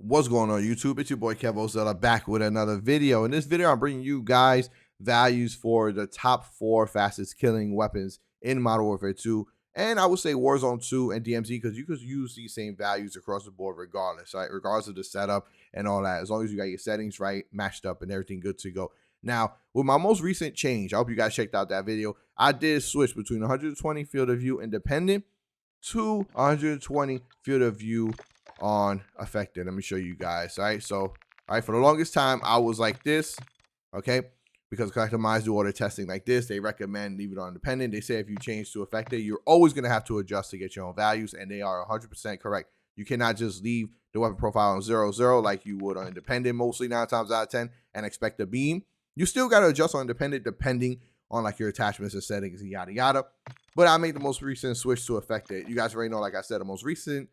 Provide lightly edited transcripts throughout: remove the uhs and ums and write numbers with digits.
What's going on, YouTube? It's your boy kevOzilla back with another video. In this video, I'm bringing you guys values for the top 4 fastest killing weapons in Modern Warfare 2, and I would say Warzone 2 and DMZ, because you could use these same values across the board regardless, right? Regardless of the setup and all that, as long as you got your settings right, matched up, and everything good to go. Now, with my most recent change, I hope you guys checked out that video. I did switch between 120 field of view independent to 120 field of view on affected. Let me show you guys. All right, so for the longest time I was like this, okay, because Collective Minds do all their testing like this. They recommend leave it on independent. They say if you change to affected, you're always going to have to adjust to get your own values, and they are 100% correct. You cannot just leave the weapon profile on 0-0 like you would on independent mostly 9 times out of 10 and expect a beam. You still got to adjust on independent depending on like your attachments and settings and yada yada. But I made the most recent switch to affected. You guys already know, like I said, the most recent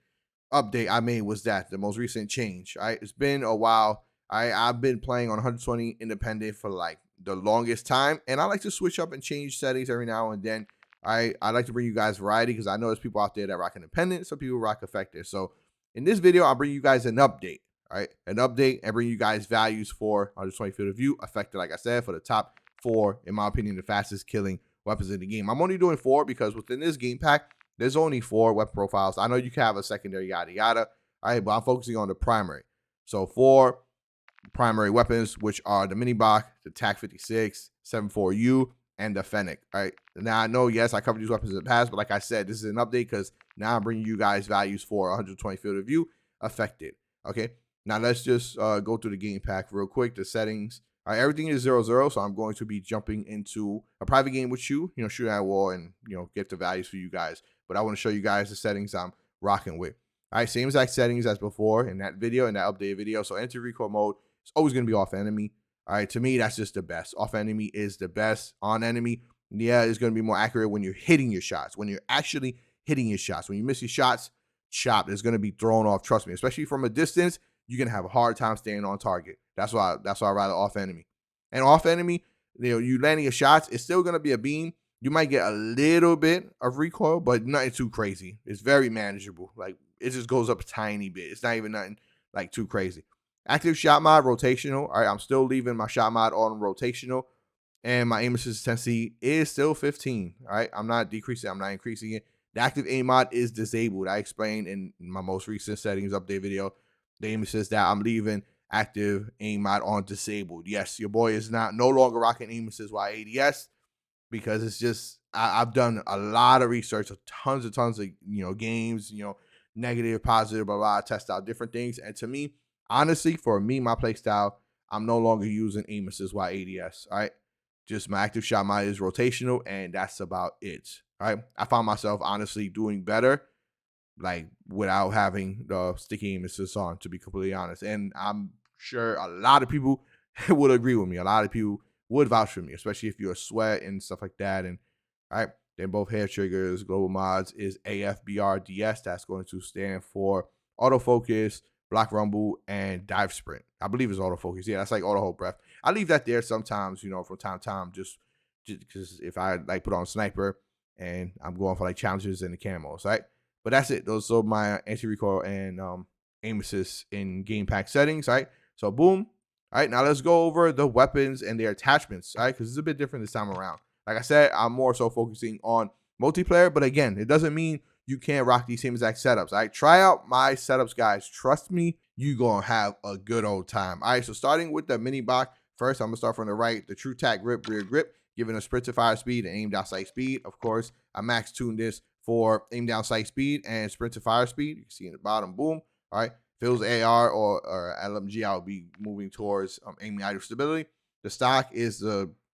update I made was that, the most recent change. All right, it's been a while. I've been playing on 120 independent for like the longest time, and I like to switch up and change settings every now and then. I like to bring you guys variety, because I know there's people out there that rock independent, some people rock affected. So in this video, I'll bring you guys an update. All right, an update, and bring you guys values for 120 field of view affected, like I said, for the top 4, in my opinion, the fastest killing weapons in the game. I'm only doing 4 because within this game pack, there's only 4 weapon profiles. I know you can have a secondary, yada yada. All right, but I'm focusing on the primary. So 4 primary weapons, which are the mini Bach, the TAC-56, 7.4U, and the FENNEC. All right. Now I know, yes, I covered these weapons in the past, but like I said, this is an update because now I'm bringing you guys values for 120 field of view affected. Okay. Now let's just go through the game pack real quick. The settings. All right, everything is 0-0, so I'm going to be jumping into a private game with you, shoot at a wall and, get the values for you guys. But I want to show you guys the settings I'm rocking with. All right, same exact settings as before in that video, in that updated video. So enter recoil mode. It's always going to be off enemy. All right, to me, that's just the best. Off enemy is the best. On enemy, yeah, it's going to be more accurate when you're hitting your shots, when you're actually hitting your shots. When you miss your shots, chopped. It's going to be thrown off, trust me, especially from a distance. You're going to have a hard time staying on target. That's why I rather off enemy. And off enemy, you landing your shots, it's still going to be a beam. You might get a little bit of recoil, but nothing too crazy. It's very manageable. Like, it just goes up a tiny bit. It's not even nothing like too crazy. Active shot mod, rotational. All right, I'm still leaving my shot mod on rotational, and my aim assist intensity is still 15. All right, I'm not decreasing. I'm not increasing it. The active aim mod is disabled. I explained in my most recent settings update video. The aim assist that I'm leaving active aim mod on disabled. Yes, your boy is no longer rocking aim assist while ADS, because it's just I've done a lot of research, tons of games, negative, positive, blah blah, test out different things, and to me, honestly, for me, my play style, I'm no longer using aim assist while ADS. All right, just my active shot mod is rotational, and that's about it. All right, I found myself honestly doing better, like, without having the sticky aim assist on, to be completely honest. And I'm sure a lot of people would agree with me. A lot of people would vouch for me, especially if you're a sweat and stuff like that. And all right, then both hair triggers, global mods is AFBRDS. That's going to stand for autofocus, block rumble, and dive sprint. I believe it's autofocus. Yeah, that's like auto hold breath. I leave that there sometimes, from time to time, just because if I like put on sniper and I'm going for like challenges and the camos, right? But that's it. Those are my anti-recoil and aim assist in game pack settings, right? So boom. All right, now let's go over the weapons and their attachments, all right? Because it's a bit different this time around. Like I said, I'm more so focusing on multiplayer, but again, it doesn't mean you can't rock these same exact setups. All right, try out my setups, guys. Trust me, you're going to have a good old time. All right, so starting with the mini Bach, first, I'm going to start from the right. The TRUE-TAC grip, rear grip, giving a sprint to fire speed and aim down sight speed. Of course, I max tuned this for aim down sight speed and sprint to fire speed. You can see in the bottom, boom. All right, if it was AR or LMG, I would be moving towards aiming idle stability. The stock is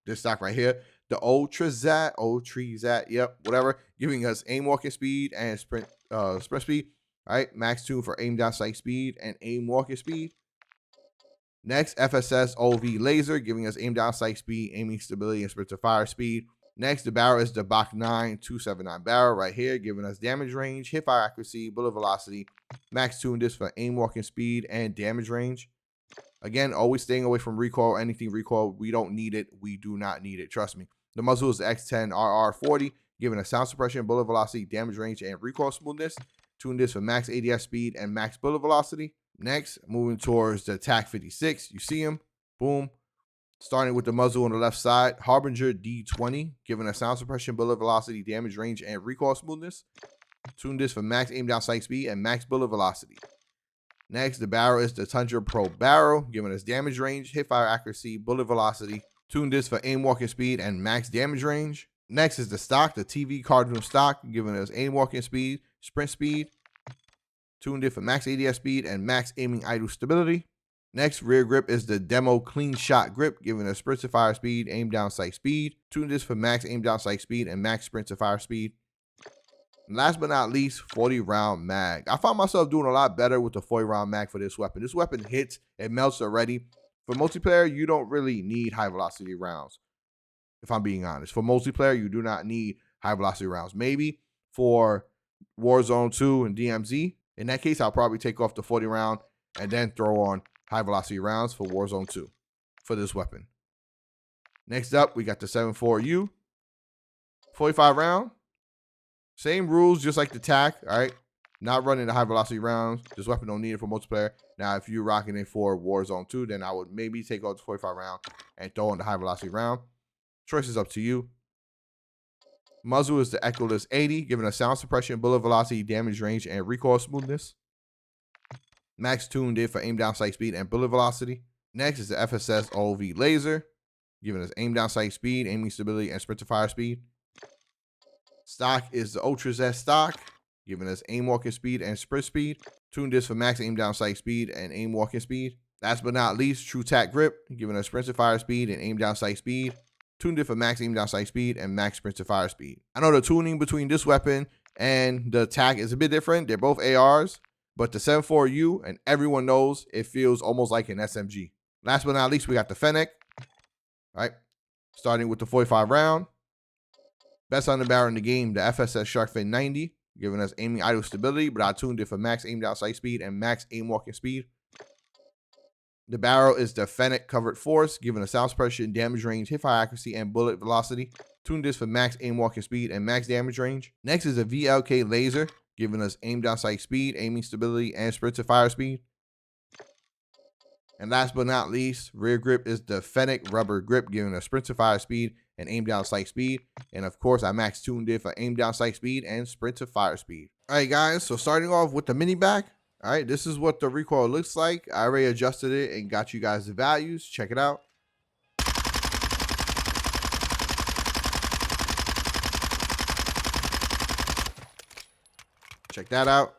this stock right here. The Ultrazat, yep, whatever, giving us aim walking speed and sprint speed. All right, max tune for aim down sight speed and aim walking speed. Next, FSS OLE-V laser, giving us aim down sight speed, aiming stability, and sprint to fire speed. Next, the barrel is the Bach 9 279 barrel right here, giving us damage range, hip fire accuracy, bullet velocity. Max tune this for aim walking speed and damage range. Again, always staying away from recoil. Anything recoil, we don't need it. We do not need it. Trust me. The muzzle is the X10 RR40, giving us sound suppression, bullet velocity, damage range, and recoil smoothness. Tune this for max ADS speed and max bullet velocity. Next, moving towards the TAC 56, you see him, boom. Starting with the muzzle on the left side, Harbinger D20, giving a sound suppression, bullet velocity, damage range, and recoil smoothness. Tune this for max aim down sight speed and max bullet velocity. Next, the barrel is the Tundra Pro barrel, giving us damage range, hip fire accuracy, bullet velocity. Tune this for aim walking speed and max damage range. Next is the stock, the TV Cardinal stock, giving us aim walking speed, sprint speed. Tuned it for max ADS speed and max aiming idle stability. Next, rear grip is the demo clean shot grip, giving us sprint to fire speed, aim down sight speed. Tuned this for max aim down sight speed and max sprint to fire speed. And last but not least, 40 round mag. I found myself doing a lot better with the 40 round mag for this weapon. This weapon hits, it melts already. For multiplayer, you don't really need high velocity rounds, if I'm being honest. For multiplayer, you do not need high velocity rounds. Maybe for Warzone 2 and DMZ. In that case, I'll probably take off the 40 round and then throw on high velocity rounds for Warzone 2 for this weapon. Next up, we got the 7.4U. 45 round. Same rules, just like the TAC, all right? Not running the high velocity rounds. This weapon don't need it for multiplayer. Now, if you're rocking it for Warzone 2, then I would maybe take off the 45 round and throw on the high velocity round. Choice is up to you. Muzzle is the Echoless 80, giving us sound suppression, bullet velocity, damage range, and recoil smoothness. Max tuned in for aim down sight speed and bullet velocity. Next is the F.P.S OLE-V laser, giving us aim down sight speed, aiming stability, and sprint to fire speed. Stock is the Ultra Z stock, giving us aim walking speed and sprint speed. Tuned this for max aim down sight speed and aim walking speed. Last but not least, TRUE-TAC grip, giving us sprint to fire speed and aim down sight speed. Tuned it for max aim down sight speed and max sprint to fire speed. I know the tuning between this weapon and the TAC is a bit different. They're both ARs, but the 7.4U, and everyone knows it feels almost like an SMG. Last but not least, we got the FENNEC, right? Starting with the 45 round. Best on the barrel in the game, the F.S SHARKFIN 90, giving us aiming idle stability, but I tuned it for max aim down sight speed and max aim walking speed. The barrel is the FENNEC covered force, giving us sound suppression, damage range, hip fire accuracy, and bullet velocity. Tuned this for max aim walking speed and max damage range. Next is a VLK laser, giving us aim down sight speed, aiming stability, and sprint to fire speed. And last but not least, rear grip is the FENNEC rubber grip, giving us sprint to fire speed and aim down sight speed. And of course, I max tuned it for aim down sight speed and sprint to fire speed. All right, guys, so starting off with the mini back. All right, this is what the recoil looks like. I already adjusted it and got you guys the values. Check it out. Check that out.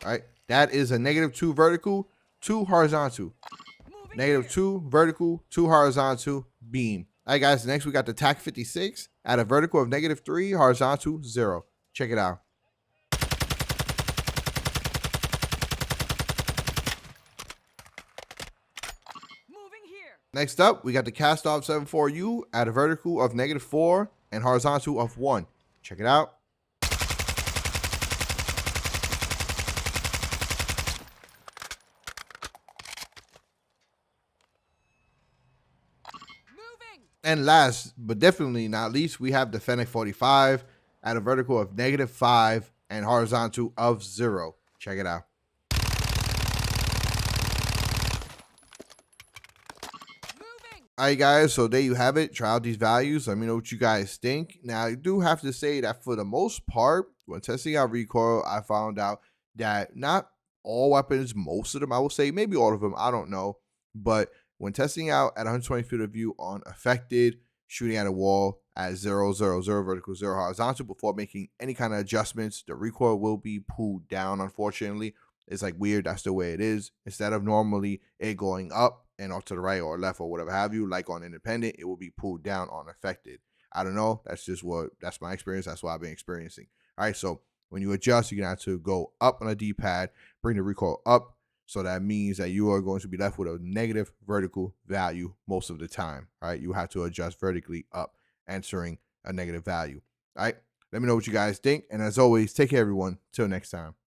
All right, that is a -2 vertical, 2 horizontal. -2 vertical, 2 horizontal beam. All right, guys, next we got the TAC 56 at a vertical of -3, horizontal 0. Check it out. Next up, we got the cast off 7.4U at a vertical of -4 and horizontal of 1. Check it out. And last, but definitely not least, we have the FENNEC 45 at a vertical of -5 and horizontal of 0. Check it out. All right, guys, so there you have it. Try out these values. Let me know what you guys think. Now, I do have to say that for the most part, when testing out recoil, I found out that not all weapons, most of them, I will say, maybe all of them, I don't know. But when testing out at 120 feet of view on affected, shooting at a wall at 0, 0, 0 vertical, 0 horizontal, before making any kind of adjustments, the recoil will be pulled down, unfortunately. It's like weird, that's the way it is. Instead of normally it going up and off to the right or left or whatever have you, like on independent, it will be pulled down on affected. I don't know. That's my experience. That's what I've been experiencing. All right, so when you adjust, you're going to have to go up on a D-pad, bring the recoil up. So that means that you are going to be left with a negative vertical value most of the time. All right, you have to adjust vertically up, entering a negative value. All right, let me know what you guys think. And as always, take care, everyone. Till next time.